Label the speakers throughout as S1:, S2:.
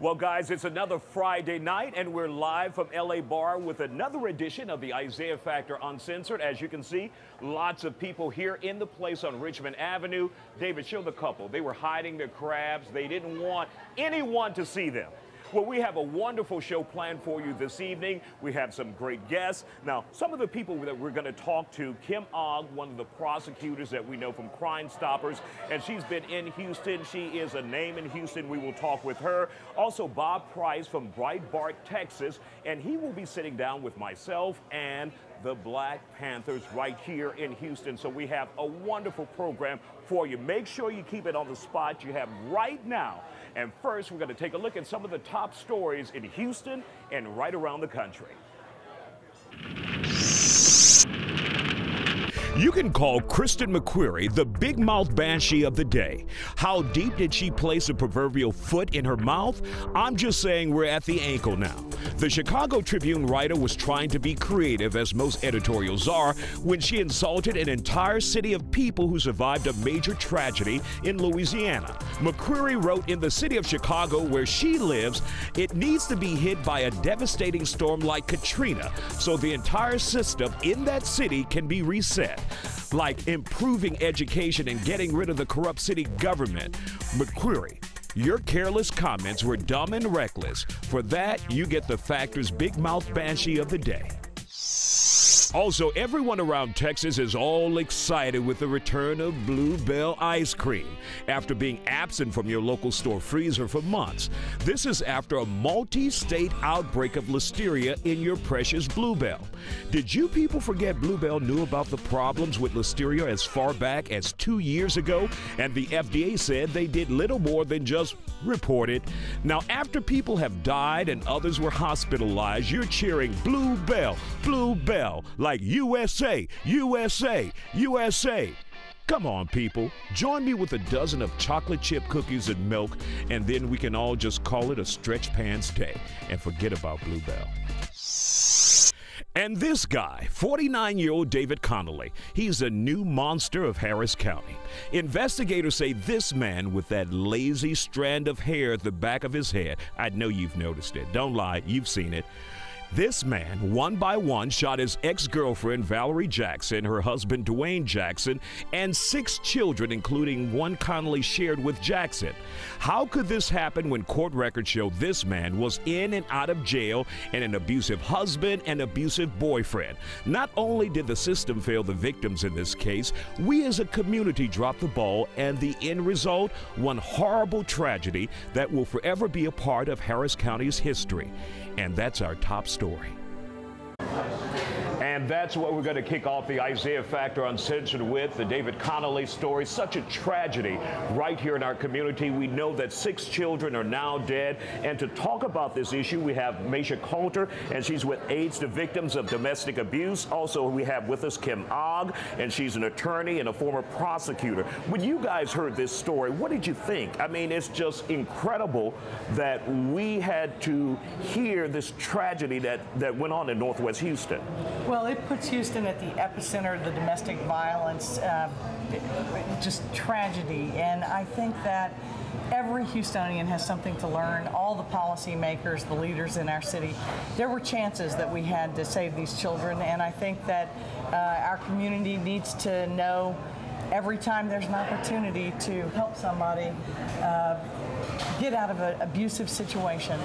S1: Well, guys, it's another Friday night, and we're live from LA Bar with another edition of the Isiah Factor Uncensored. As you can see, lots of people here in the place on Richmond Avenue. David, show the couple. They were hiding their crabs. They didn't want anyone to see them. Well, we have a wonderful show planned for you this evening. We have some great guests. Now, some of the people that we're going to talk to, Kim Ogg, one of the prosecutors that we know from Crime Stoppers, and she's been in Houston. She is a name in Houston. We will talk with her. Also, Bob Price from Breitbart, Texas, and he will be sitting down with myself and the Black Panthers right here in Houston. So we have a wonderful program for you. Make sure you keep it on the spot you have right now. And first, we're going to take a look at some of the top stories in Houston and right around the country.
S2: You can call Kristen McQuarrie the big mouth banshee of the day. How deep did she place a proverbial foot in her mouth? I'm just saying we're at the ankle now. The Chicago Tribune writer was trying to be creative, as most editorials are, when she insulted an entire city of people who survived a major tragedy in Louisiana. McQuarrie wrote, in the city of Chicago where she lives, it needs to be hit by a devastating storm like Katrina so the entire system in that city can be reset. Like improving education and getting rid of the corrupt city government. McQuarrie, your careless comments were dumb and reckless. For that, you get the Factor's big mouth banshee of the day. Also, everyone around Texas is all excited with the return of Bluebell ice cream after being absent from your local store freezer for months. This is after a multi-state outbreak of listeria in your precious Bluebell. Did you people forget Bluebell knew about the problems with listeria as far back as 2 years ago? And the FDA said they did little more than just report it. Now, after people have died and others were hospitalized, you're cheering Bluebell, Bluebell, like USA, USA, USA. Come on, people. Join me with a dozen of chocolate chip cookies and milk, and then we can all just call it a stretch pants day and forget about Bluebell. And this guy, 49-year-old David Connolly, he's a new monster of Harris County. Investigators say this man with that lazy strand of hair at the back of his head, I know you've noticed it. Don't lie, you've seen it. This man, one by one, shot his ex-girlfriend, Valerie Jackson, her husband, Dwayne Jackson, and 6 children, including one Connolly shared with Jackson. How could this happen when court records show this man was in and out of jail and an abusive husband and abusive boyfriend? Not only did the system fail the victims in this case, we as a community dropped the ball, and the end result, one horrible tragedy that will forever be a part of Harris County's history. And that's our top story.
S1: And that's what we're going to kick off the Isiah Factor Uncensored with, the David Connolly story. Such a tragedy right here in our community. We know that 6 children are now dead. And to talk about this issue, we have Massacre Coulter, and she's with AIDS to Victims of Domestic Abuse. Also, we have with us Kim Ogg, and she's an attorney and a former prosecutor. When you guys heard this story, what did you think? I mean, it's just incredible that we had to hear this tragedy that went on in Northwest Houston.
S3: Well, it puts Houston at the epicenter of the domestic violence, just tragedy. And I think that every Houstonian has something to learn. All the policymakers, the leaders in our city, there were chances that we had to save these children. And I think that our community needs to know every time there's an opportunity to help somebody get out of an abusive situation,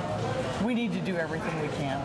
S3: we need to do everything we can.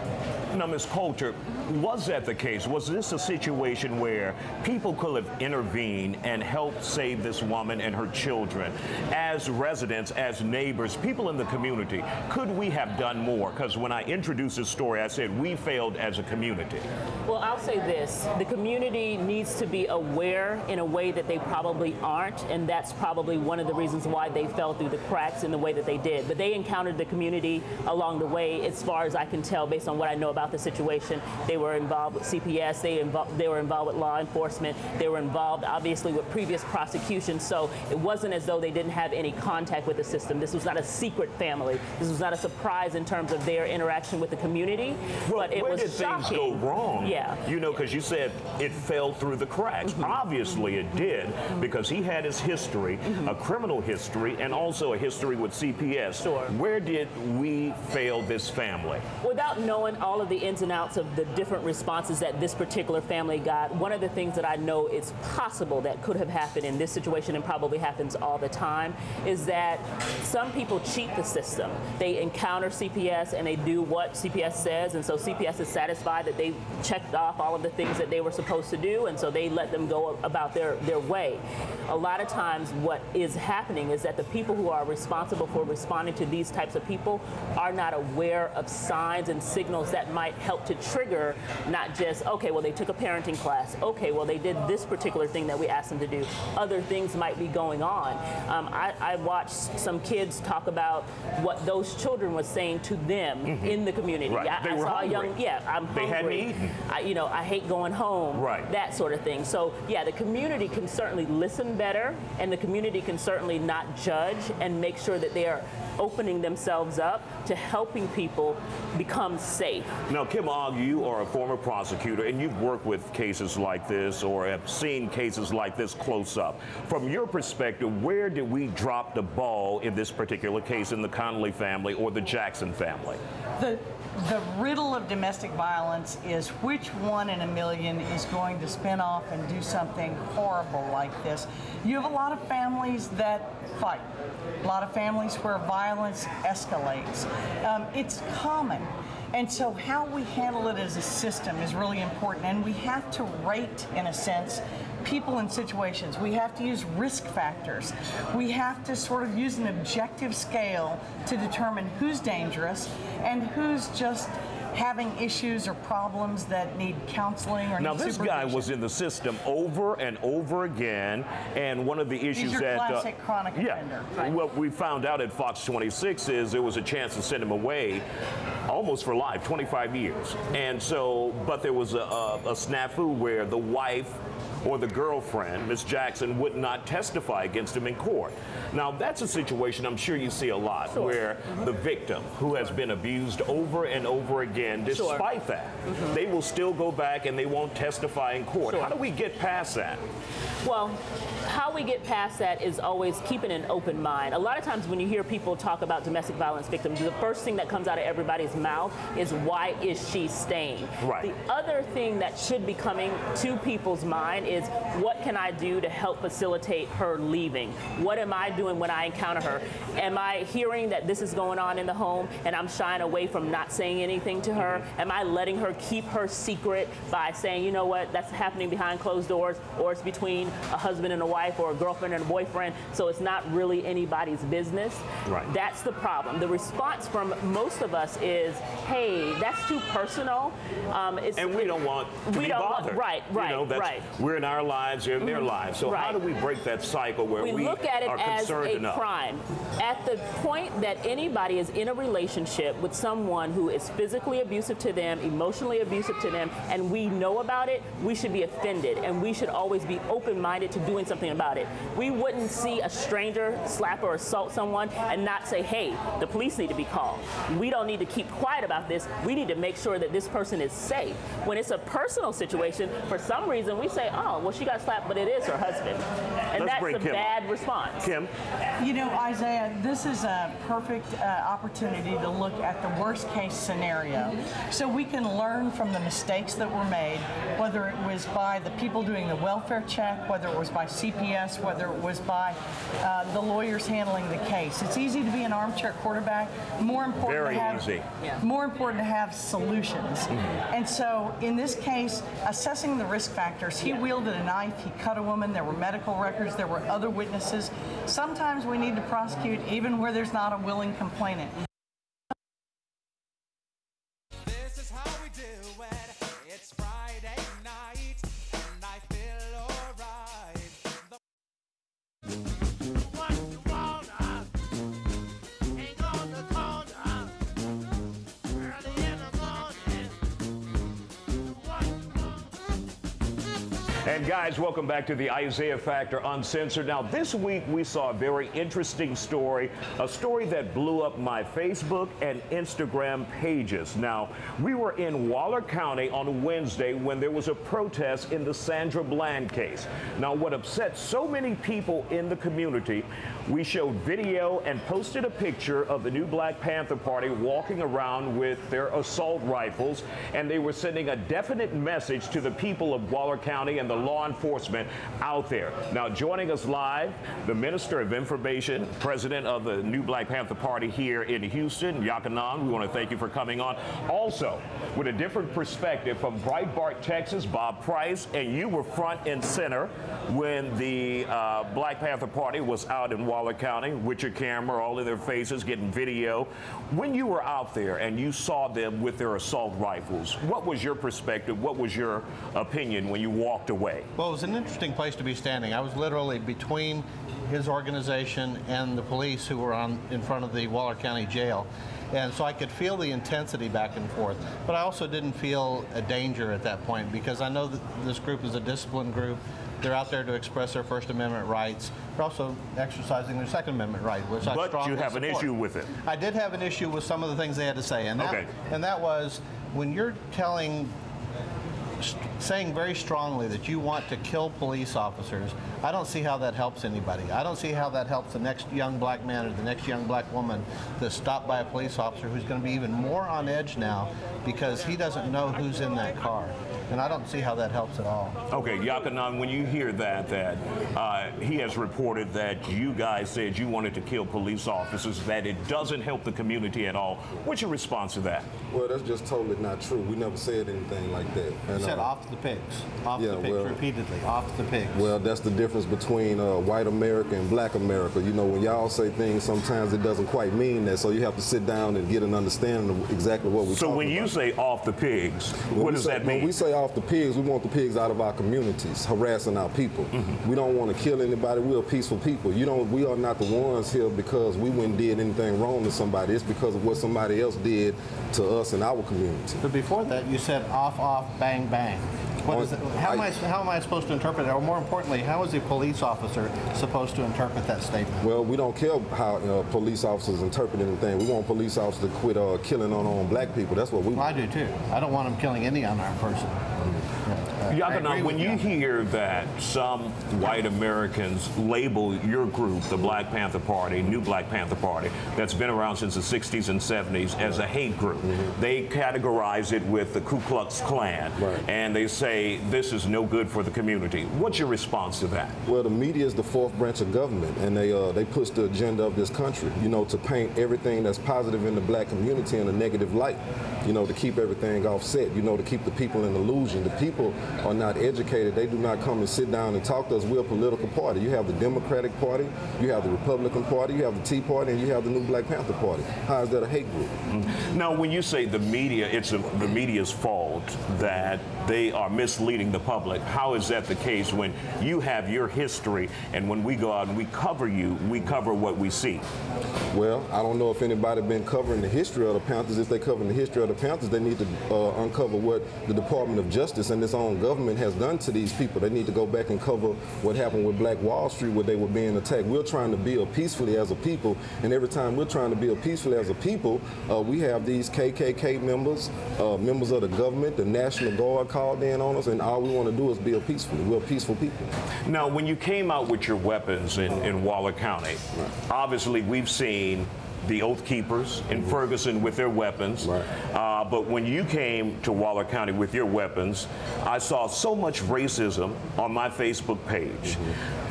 S1: Now, Ms. Coulter, was that the case? Was this a situation where people could have intervened and helped save this woman and her children? As residents, as neighbors, people in the community, could we have done more? Because when I introduced this story, I said we failed as a community.
S4: Well, I'll say this. The community needs to be aware in a way that they probably aren't, and that's probably one of the reasons why they fell through the cracks in the way that they did. But they encountered the community along the way, as far as I can tell, based on what I know about about the situation. They were involved with CPS, they were involved with law enforcement, they were involved obviously with previous prosecutions, so it wasn't as though they didn't have any contact with the system. This was not a secret family. This was not a surprise in terms of their interaction with the community, but it was shocking.
S1: Things go wrong?
S4: Yeah.
S1: You know, because you said it fell through the cracks. Obviously it did, because he had his history, a criminal history, and also a history with CPS.
S4: Sure.
S1: Where did we fail this family?
S4: Without knowing all of the ins and outs of the different responses that this particular family got, one of the things that I know is possible that could have happened in this situation, and probably happens all the time, is that some people cheat the system. They encounter CPS and they do what CPS says, and so CPS is satisfied that they checked off all of the things that they were supposed to do, and so they let them go about their way. A lot of times what is happening is that the people who are responsible for responding to these types of people are not aware of signs and signals that might help to trigger not just, okay, well, they took a parenting class. Okay, well, they did this particular thing that we asked them to do. Other things might be going on. I watched some kids talk about what those children were saying to them in the community.
S1: Right.
S4: I saw
S1: hungry.
S4: a young, I'm hungry.
S1: They hadn't eaten.
S4: I hate going home.
S1: Right.
S4: That sort of thing. So, yeah, the community can certainly listen better, and the community can certainly not judge and make sure that they are opening themselves up to helping people become safe.
S1: Now, Kim Ogg, you are a former prosecutor, and you've worked with cases like this or have seen cases like this close up. From your perspective, where did we drop the ball in this particular case in the Connolly family or the Jackson family?
S3: The riddle of domestic violence is which one in a million is going to spin off and do something horrible like this. You have a lot of families that fight, a lot of families where violence escalates. It's common. And so how we handle it as a system is really important, and we have to rate, in a sense, people in situations. We have to use risk factors. We have to sort of use an objective scale to determine who's dangerous and who's just having issues or problems that need counseling or
S1: now
S3: need
S1: this guy was in the system over and over again, and one of the issues
S3: He's your
S1: that
S3: classic chronic offender.
S1: Right. What we found out at Fox 26 is there was a chance to send him away almost for life, 25 years. And so, but there was a snafu where the wife or the girlfriend, Miss Jackson, would not testify against him in court. Now, that's a situation I'm sure you see a lot, where the victim, who has been abused over and over again, despite that, they will still go back and they won't testify in court. How do we get past that?
S4: Well, how we get past that is always keeping an open mind. A lot of times when you hear people talk about domestic violence victims, the first thing that comes out of everybody's mouth is, why is she staying?
S1: Right.
S4: The other thing that should be coming to people's mind is, what can I do to help facilitate her leaving? What am I doing when I encounter her? Am I hearing that this is going on in the home and I'm shying away from not saying anything to her? Am I letting her keep her secret by saying, you know what, that's happening behind closed doors, or it's between a husband and a wife or a girlfriend and a boyfriend, so it's not really anybody's business?
S1: Right.
S4: That's the problem. The response from most of us is, hey, that's too personal.
S1: And we don't want to be bothered.
S4: Right.
S1: We're in our lives, they're in their lives. So how do we break that cycle where we
S4: look at it
S1: are
S4: as
S1: concerned
S4: a
S1: enough?
S4: crime? At the point that anybody is in a relationship with someone who is physically abusive to them, emotionally abusive to them, and we know about it, we should be offended, and we should always be open-minded to doing something about it. We wouldn't see a stranger slap or assault someone and not say, hey, the police need to be called. We don't need to keep quiet about this. We need to make sure that this person is safe. When it's a personal situation, for some reason we say, oh, well, she got slapped, but it is her husband. And that's a bad response.
S1: Kim?
S3: You know, Isiah, this is a perfect opportunity to look at the worst case scenario, so we can learn from the mistakes that were made, whether it was by the people doing the welfare check, whether it was by CPS, whether it was by the lawyers handling the case. It's easy to be an armchair quarterback. More important to have solutions. And so in this case, assessing the risk factors, he wielded a knife, he cut a woman, there were medical records, there were other witnesses. Sometimes we need to prosecute even where there's not a willing complainant.
S5: This is how we do it. It's Friday night, and I feel alright. What you wanna? Ain't on the corner. Early in the morning.
S1: And guys, welcome back to the Isiah Factor Uncensored. Now, this week we saw a very interesting story, a story that blew up my Facebook and Instagram pages. Now, we were in Waller County on Wednesday when there was a protest in the Sandra Bland case. Now, what upset so many people in the community, we showed video and posted a picture of the new Black Panther Party walking around with their assault rifles, and they were sending a definite message to the people of Waller County and the law enforcement out there. Now, joining us live, the Minister of Information, President of the new Black Panther Party here in Houston, Yakanan. We want to thank you for coming on. Also, with a different perspective from Breitbart, Texas, Bob Price, and you were front and center when the Black Panther Party was out in Waller County with your camera, all of their faces, getting video. When you were out there and you saw them with their assault rifles, what was your perspective? What was your opinion when you walked away?
S6: Well, it was an interesting place to be standing. I was literally between his organization and the police who were in front of the Waller County Jail. And so I could feel the intensity back and forth. But I also didn't feel a danger at that point because I know that this group is a disciplined group. They're out there to express their First Amendment rights. They're also exercising their Second Amendment right, which I strongly support.
S1: But you have an issue with it.
S6: I did have an issue with some of the things they had to say. And that was when you're saying very strongly that you want to kill police officers, I don't see how that helps anybody. I don't see how that helps the next young black man or the next young black woman that's stopped by a police officer who's going to be even more on edge now because he doesn't know who's in that car. And I don't see how that helps at all.
S1: Okay, Yakanan, when you hear that he has reported that you guys said you wanted to kill police officers, that it doesn't help the community at all, what's your response to that?
S7: Well, that's just totally not true. We never said anything like that.
S6: And, said off the pigs. Off the pigs, repeatedly. Off the pigs.
S7: Well, that's the difference between white America and black America. You know, when y'all say things, sometimes it doesn't quite mean that, so you have to sit down and get an understanding of exactly what we're talking about.
S1: So when you say off the pigs, what does that mean?
S7: When we say off the pigs, we want the pigs out of our communities, harassing our people. We don't want to kill anybody. We're peaceful people. We are not the ones here because we went and did anything wrong to somebody. It's because of what somebody else did to us in our community.
S6: But before that, you said off, bang, bang. What is it? How am I supposed to interpret it? Or more importantly, how is a police officer supposed to interpret that statement?
S7: Well, we don't care how police officers interpret anything. We want police officers to quit killing unarmed black people. That's what we want.
S6: I do too. I don't want them killing any unarmed person.
S1: Yakanan, when you hear that some white Americans label your group, the Black Panther Party, New Black Panther Party, that's been around since the 60s and 70s, as a hate group, they categorize it with the Ku Klux Klan, and they say this is no good for the community. What's your response to that?
S7: Well, the media is the fourth branch of government, and they push the agenda of this country, you know, to paint everything that's positive in the black community in a negative light, you know, to keep everything offset, you know, to keep the people in illusion. The people are not educated. They do not come and sit down and talk to us. We're a political party. You have the Democratic Party, you have the Republican Party, you have the Tea Party, and you have the new Black Panther Party. How is that a hate group?
S1: Now, when you say the media, it's the media's fault that they are misleading the public, how is that the case when you have your history and when we go out and we cover you, we cover what we see?
S7: Well, I don't know if anybody been covering the history of the Panthers. If they're covering the history of the Panthers, they need to uncover what the Department of Justice and its own government has done to these people. They need to go back and cover what happened with Black Wall Street where they were being attacked. We're trying to build peacefully as a people, and every time we're trying to build peacefully as a people, we have these KKK members, members of the government, the National Guard called in on us, and all we want to do is build peacefully. We're peaceful people.
S1: Now, when you came out with your weapons in Waller County, obviously we've seen the Oath Keepers in Ferguson with their weapons. But when you came to Waller County with your weapons, I saw so much racism on my Facebook page.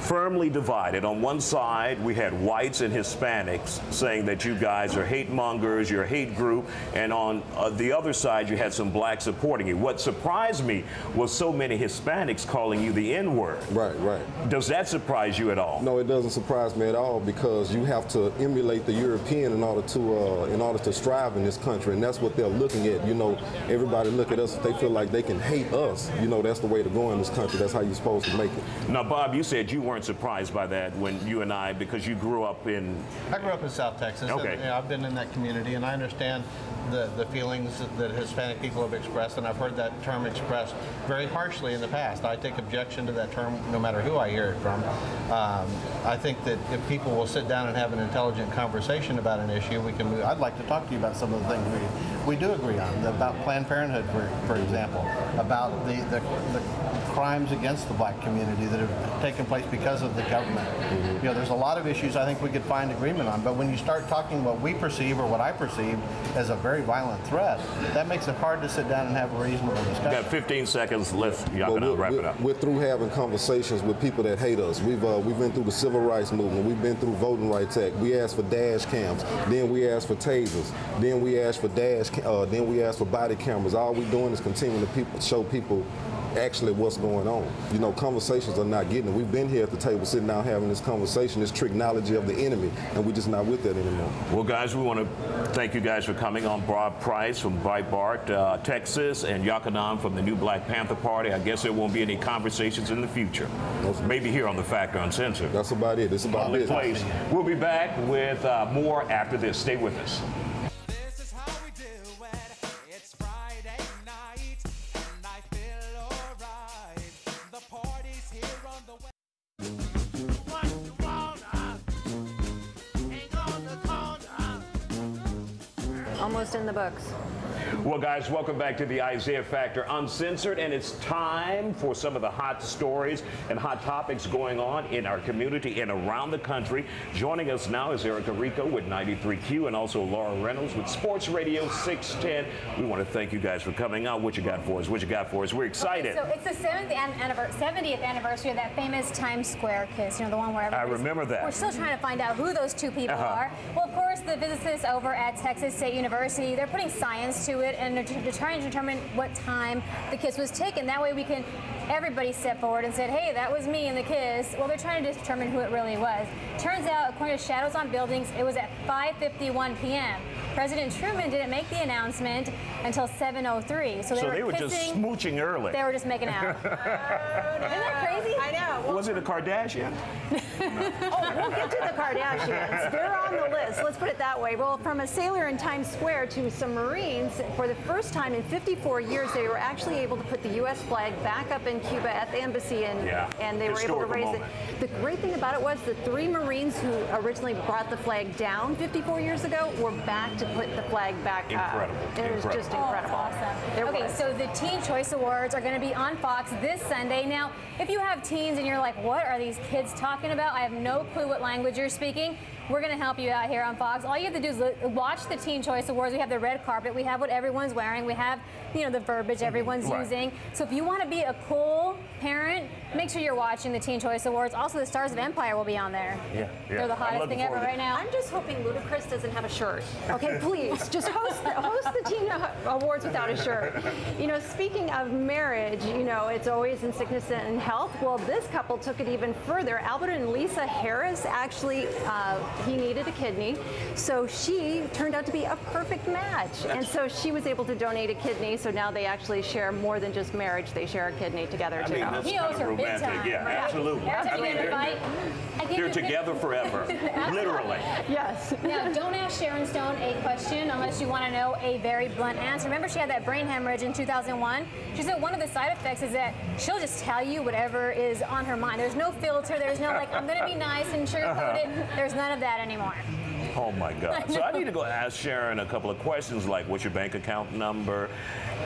S1: Firmly divided. On one side, we had whites and Hispanics saying that you guys are hate mongers, you're a hate group, and on the other side, you had some blacks supporting you. What surprised me was so many Hispanics calling you the N-word.
S7: Right.
S1: Does that surprise you at all?
S7: No, it doesn't surprise me at all because you have to emulate the European in order to strive in this country, and that's what they're looking at. You know, everybody look at us, they feel like they can hate us. You know, that's the way to go in this country. That's how you're supposed to make it.
S1: Now, Bob, you said you weren't surprised by that when you and I, because you grew up in...
S6: I grew up in South Texas.
S1: Okay.
S6: And, I've been in that community, and I understand the feelings that Hispanic people have expressed, and I've heard that term expressed very harshly in the past. I take objection to that term no matter who I hear it from. I think that if people will sit down and have an intelligent conversation about an issue, we can move. I'd like to talk to you about some of the things we do agree on, about Planned Parenthood, for example, about the crimes against the black community that have taken place because of the government. You know, there's a lot of issues I think we could find agreement on, but when you start talking what we perceive or what I perceive as a very violent threat, that makes it hard to sit down and have a reasonable discussion.
S1: Got 15 seconds left. Y'all gonna wrap it up.
S7: We're through having conversations with people that hate us. We've been through the Civil Rights Movement. We've been through Voting Rights Act. We asked for dash cams. Then we asked for tasers. Then we asked for then we asked for body cameras. All we're doing is continuing to show people actually what's going on. You know, conversations are not getting it. We've been here at the table sitting down having this conversation, this technology of the enemy, and we're just not with that anymore.
S1: Well, guys, we want to thank you guys for coming on. Bob Price from Breitbart, Texas, and Yakanan from the new Black Panther Party. I guess there won't be any conversations in the future. Maybe here on The Factor Uncensored.
S7: That's about it. It's about business.
S1: We'll be back with more after this. Stay with us.
S5: This is how we do it. It's Friday night, and I feel alright. The party's here on the way.
S8: Almost in the books.
S1: Well, guys, welcome back to the Isiah Factor Uncensored, and it's time for some of the hot stories and hot topics going on in our community and around the country. Joining us now is Erica Rico with 93Q and also Laura Reynolds with Sports Radio 610. We want to thank you guys for coming out. What you got for us? What you got for us? We're excited.
S9: Okay, so it's the 70th anniversary of that famous Times Square kiss, you know, the one where
S1: I remember that.
S9: We're still trying to find out who those two people are. Well, of course, the physicists over at Texas State University, they're putting science to it, and they're trying to determine what time the kiss was taken. That way we can, everybody step forward and said, hey, that was me in the kiss. Well, they're trying to determine who it really was. Turns out, according to shadows on buildings, it was at 5:51 p.m. President Truman didn't make the announcement until 7:03. So
S1: they were
S9: kissing,
S1: just smooching early.
S9: They were just making out. Isn't that crazy?
S8: I know. Well,
S1: Was it a Kardashian?
S8: oh, we'll get to the Kardashians. They're on the list. Let's put it that way. Well, from a sailor in Times Square to some Marines, for the first time in 54 years, they were actually able to put the U.S. flag back up in Cuba at the embassy, and they were able to raise it. The great thing about it was the 3 Marines who originally brought the flag down 54 years ago were back to put the flag back up. It was just incredible.
S9: Awesome. Okay, so the Teen Choice Awards are going to be on Fox this Sunday. Now, if you have teens and you're like, what are these kids talking about? I have no clue what language you're speaking. We're going to help you out here on Fox. All you have to do is watch the Teen Choice Awards. We have the red carpet. We have what everyone's wearing. We have, you know, the verbiage everyone's using. So if you want to be a cool parent, make sure you're watching the Teen Choice Awards. Also, the Stars of Empire will be on there. They're the hottest thing ever right now.
S8: I'm just hoping Ludacris doesn't have a shirt. Okay, please, just host the Teen Awards without a shirt. You know, speaking of marriage, you know, it's always in sickness and in health. Well, this couple took it even further. Albert and Lisa Harris actually, he needed a kidney, so she turned out to be a perfect match. And so she was able to donate a kidney, so now they actually share more than just marriage. They share a kidney together, too.
S1: He owes her big time. Yeah, absolutely. They're together forever, literally.
S8: Yes.
S9: Now, don't ask Sharon Stone a question unless you want to know a very blunt answer. Remember, she had that brain hemorrhage in 2001? She said one of the side effects is that she'll just tell you whatever is on her mind. There's no filter. There's no, like, I'm going to be nice and sugarcoat it. There's none of that anymore.
S1: Oh my God! So I need to go ask Sharon a couple of questions, like what's your bank account number?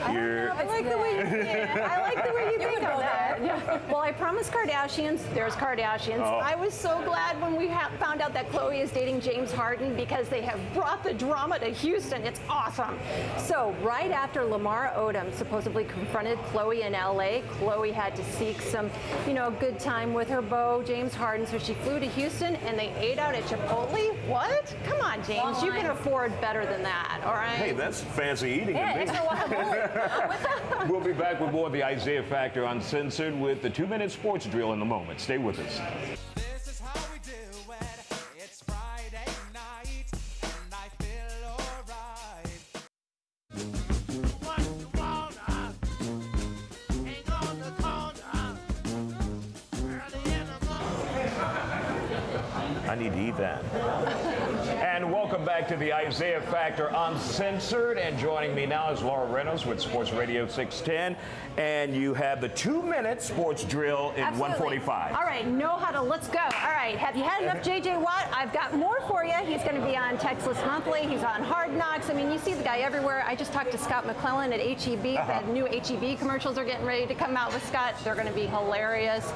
S8: I like the way you think. I like the way you think of that. Yeah. Well, I promised Kardashians. There's Kardashians. I was so glad when we found out that Khloe is dating James Harden because they have brought the drama to Houston. It's awesome. So right after Lamar Odom supposedly confronted Khloe in LA, Khloe had to seek some, you know, good time with her beau, James Harden. So she flew to Houston and they ate out at Chipotle. What? Come on, James. You can afford better than that, all right?
S1: Hey, that's fancy eating.
S9: Yeah, extra guacamole.
S1: We'll be back with more of the Isiah Factor Uncensored with the 2-minute sports drill in a moment. Stay with us.
S5: This is how we do it. It's Friday night, and I feel alright. What you wanna? Ain't on the corner. Early in the morning.
S1: I need to eat that. And welcome back to the Isiah Factor Uncensored. And joining me now is Laura Reynolds with Sports Radio 610. And you have the 2-minute sports drill in
S8: Absolutely.
S1: 145.
S8: All right, know how to, let's go. All right, have you had enough J.J. Watt? I've got more for you. He's going to be on Texas Monthly. He's on Hard Knocks. I mean, you see the guy everywhere. I just talked to Scott McClellan at HEB. The new HEB commercials are getting ready to come out with Scott. They're going to be hilarious.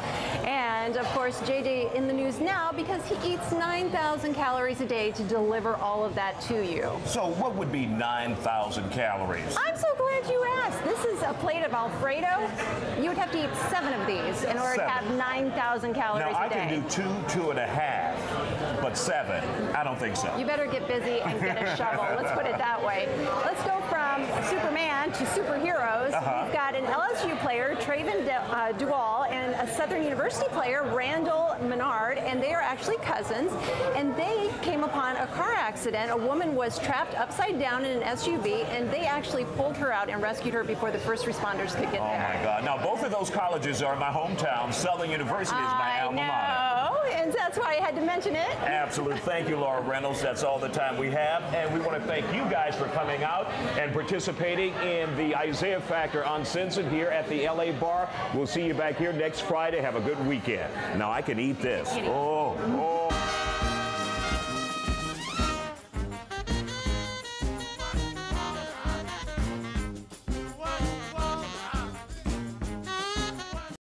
S8: And, of course, J.J. in the news now because he eats 9,000 calories a day to deliver all of that to you.
S1: So what would be 9,000 calories?
S8: I'm so glad you asked. This is a plate of Alfredo. You would have to eat 7 of these in order to have 9,000 calories
S1: now,
S8: a day.
S1: I can do 2, 2.5, but 7, I don't think so.
S8: You better get busy and get a shovel. Let's put it that way. Let's go from Superman to superheroes. We've got an LSU player, Traven Duval, and a Southern University player, Randall Menard, and they are actually cousins. And they came upon a car accident. A woman was trapped upside down in an SUV, and they actually pulled her out and rescued her before the first responders could get there.
S1: Oh my God. Now, both of those colleges are in my hometown. Southern University is my alma mater.
S8: And that's why I had to mention it.
S1: Absolutely. Thank you, Laura Reynolds. That's all the time we have. And we want to thank you guys for coming out and participating in the Isiah Factor Uncensored here at the LA Bar. We'll see you back here next Friday. Have a good weekend. Now, I can eat this. Oh.